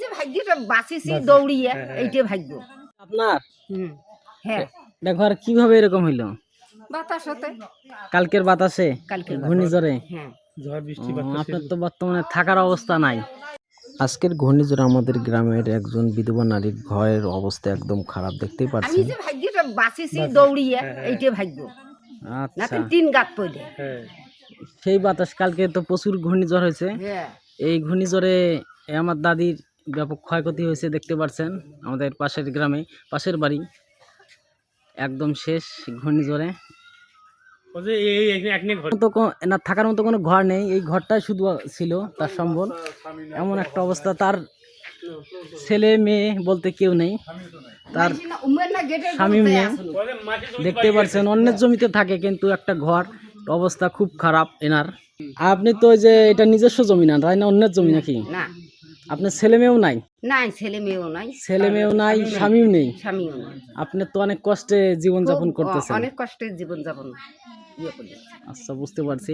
যে ভাগ্যটা বাঁচিছি দৌড়িয়ে, এইটা ভাগ্য আপনার। হ্যাঁ। দেখো আর কিভাবে এরকম হইলো? বাতাস হতে, কালকের বাতাসে, ঘূর্ণিঝড়ে। হ্যাঁ, ঝড় বৃষ্টি আপনার তো বর্তমানে থাকার অবস্থা নাই। আজকের ঘূর্ণিঝড়ে আমাদের গ্রামের একজন বিধবা নারীর ঘরের অবস্থা একদম খারাপ, দেখতেই আমি পাচ্ছেন। যে ভাগ্যটা বাঁচিছি দৌড়িয়ে, এইটা ভাগ্য না আচ্ছা, তিন গাত পড়লে। সেই বাতাস কালকে তো প্রচুর ঘূর্ণিঝড় হয়েছে। হ্যাঁ, এই ঘূর্ণিঝড়ে আমার দাদির ব্যাপক ক্ষয়ক্ষতি হয়েছে, দেখতে পাচ্ছেন। আমাদের পাশের গ্রামে, পাশের বাড়ি একদম শেষ ঘূর্ণিঝড়ে। না থাকার মতো কোনো ঘর নেই, এই ঘরটাই শুধু ছিল তার সম্বল। এমন একটা অবস্থা, তার ছেলে মেয়ে বলতে কেউ নেই, তার স্বামী মেয়ে দেখতে পাচ্ছেন অন্যের জমিতে থাকে, কিন্তু একটা ঘর অবস্থা খুব খারাপ এনার। আপনি তো ওই যে এটা নিজস্ব জমি না, তাই না? অন্যের জমি নাকি? না, আপনার ছেলে মেয়েও নাই? নাই, ছেলে মেয়েও নাই, স্বামীও নেই। স্বামীও নাই। আপনি তো অনেক কষ্টে জীবন যাপন করতেছেন। অনেক কষ্টের জীবন যাপন ইয়ে করি। আচ্ছা, বুঝতে পারছি।